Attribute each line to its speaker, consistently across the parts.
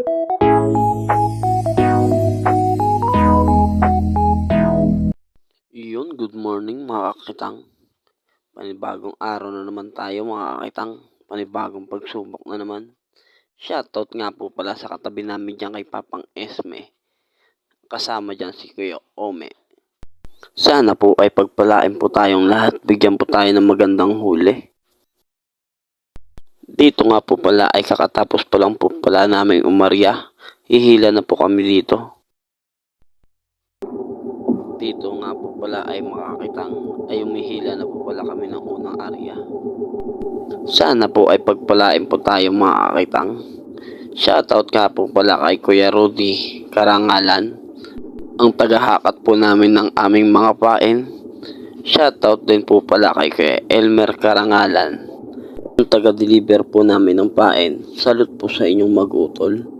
Speaker 1: Yun, good morning mga kakitang. Panibagong araw na naman tayo mga kakitang. Panibagong pagsubok na naman. Shoutout nga po pala sa katabi namin dyan kay Papang Esme. Kasama dyan si Kuya Ome. Sana po ay pagpalain po tayong lahat. Bigyan po tayo ng magandang huli. Dito nga po pala ay kakatapos pa lang po pala namin umarya. Hihila na po kami dito. Dito nga po pala ay makakitang ay umihila na po pala kami ng unang arya. Sana po ay pagpalain po tayo mga kakitang. Shoutout nga po pala kay Kuya Rudy Karangalan, ang tagahakat po namin ng aming mga pain. Shoutout din po pala kay Kuya Elmer Karangalan, ang taga-deliver po namin ng pain. Salute po sa inyong mag-utol.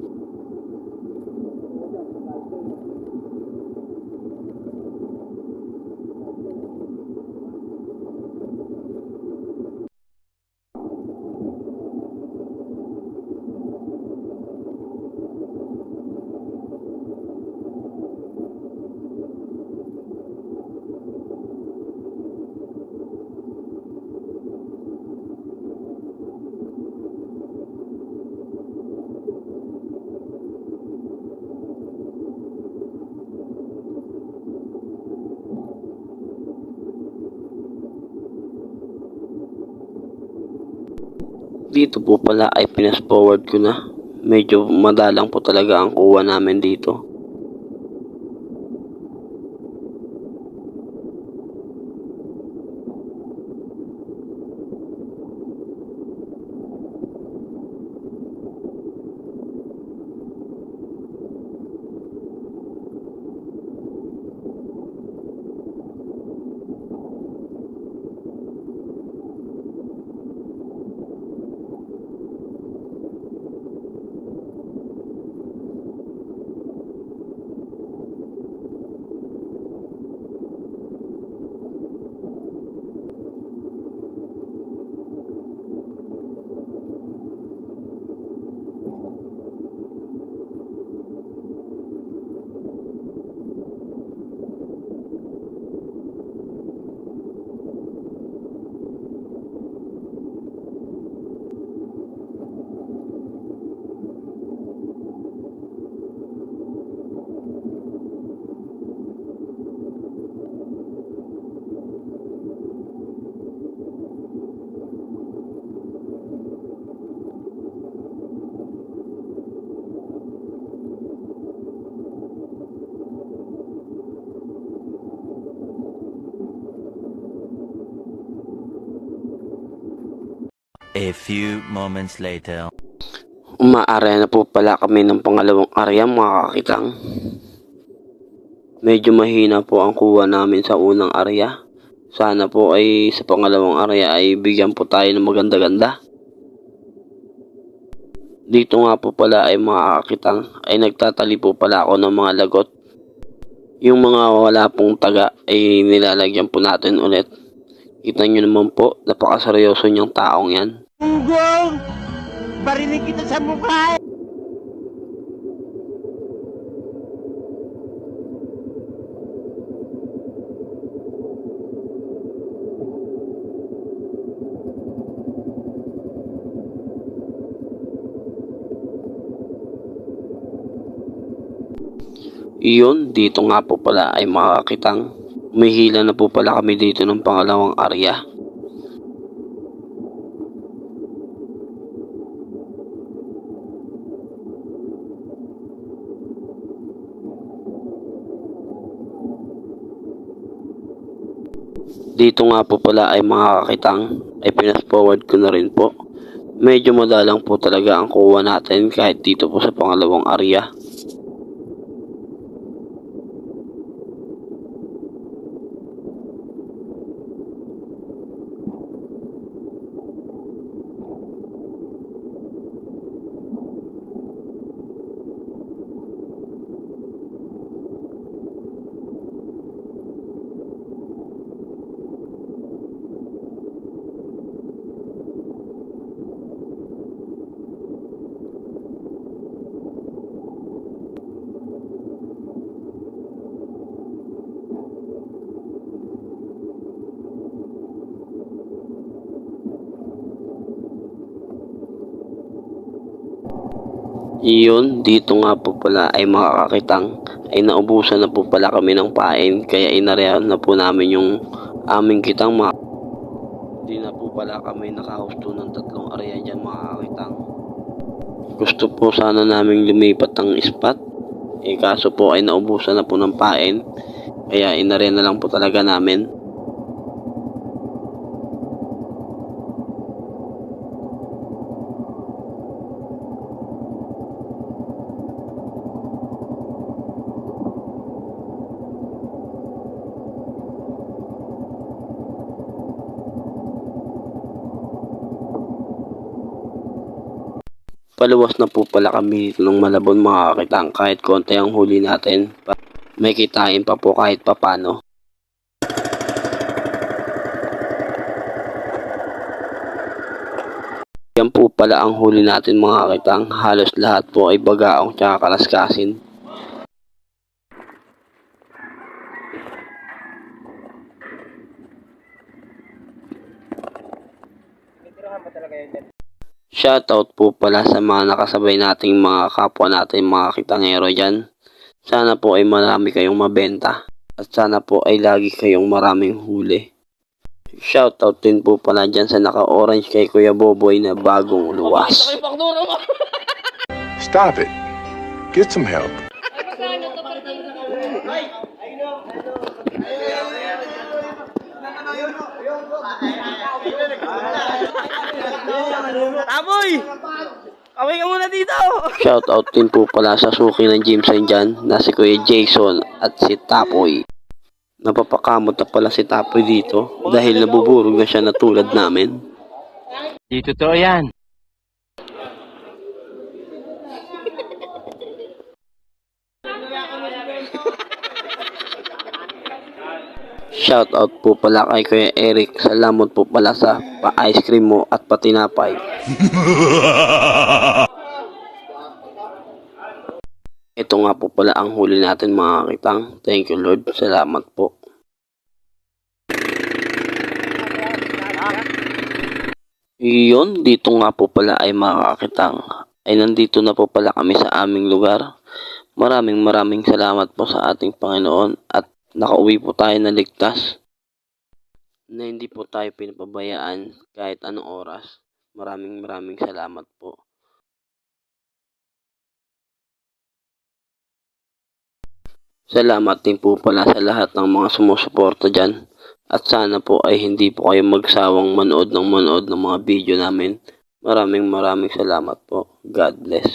Speaker 1: Dito po pala ay pinas forward ko na. Medyo madalang po talaga ang kuha namin dito.
Speaker 2: A few moments later.
Speaker 1: Umaarya na po pala kami ng pangalawang arya mga kakitang. Medyo mahina po ang kuha namin sa unang arya. Sana po ay sa pangalawang arya ay bigyan po tayo ng maganda-ganda. Dito nga po pala ay mga kakitang ay nagtatali po pala ako ng mga lagot. Yung mga wala pong taga ay nilalagyan po natin ulit. Kita nyo naman po, napakaseryoso niyang taong yan.
Speaker 3: Punggong! Barinig kita sa mukha!
Speaker 1: Iyon, dito nga po pala ay makakitang umihila na po pala kami dito ng pangalawang arya. Dito nga po pala ay makakitang ay pinas forward ko na rin po. Medyo madalang po talaga ang kuha natin kahit dito po sa pangalawang arya. Iyon, dito nga po pala ay mga kakitang ay naubusan na po pala kami ng pain kaya inarehan na po namin yung aming kitang mga. Di na po pala kami nakahusto ng 3 area dyan mga kakitang. Gusto po sana naming lumipat ng spot kaso po ay naubusan na po ng pain kaya inarehan na lang po talaga namin. Paluwas na po pala kami dito ng Malabon mga kakitang kahit konti ang huli natin. May kitain pa po kahit papano. Yan po pala ang huli natin mga kakitang. Halos lahat po ay bagaong tsaka kalaskasin. Shoutout po pala sa mga nakasabay nating mga kapwa natin mga kitangero dyan. Sana po ay marami kayong mabenta. At sana po ay lagi kayong maraming huli. Shoutout din po pala dyan sa naka-orange kay Kuya Boboy na bagong luwas.
Speaker 4: Stop it. Get some help.
Speaker 3: Taboy! Kaway ka muna dito!
Speaker 1: Shoutout din po pala sa suki ng Jimson dyan na si Kuya Jason at si Tapoy. Napapakamot na pala si Tapoy dito dahil nabuburog na siya na tulad namin.
Speaker 3: Di totoo yan.
Speaker 1: Shoutout po pala kay Kuya Eric. Salamat po pala sa pa-ice cream mo at patinapay. Ito nga po pala ang huli natin mga kitang. Thank you Lord. Salamat po. Iyon, dito nga po pala ay mga kakitang. Ay nandito na po pala kami sa aming lugar. Maraming salamat po sa ating Panginoon at nakauwi po tayo na ligtas. Na hindi po tayo pinapabayaan kahit anong oras. Maraming salamat po. Salamat din po pala sa lahat ng mga sumusuporta dyan. At sana po ay hindi po kayo magsawang manood ng mga video namin. Maraming salamat po. God bless.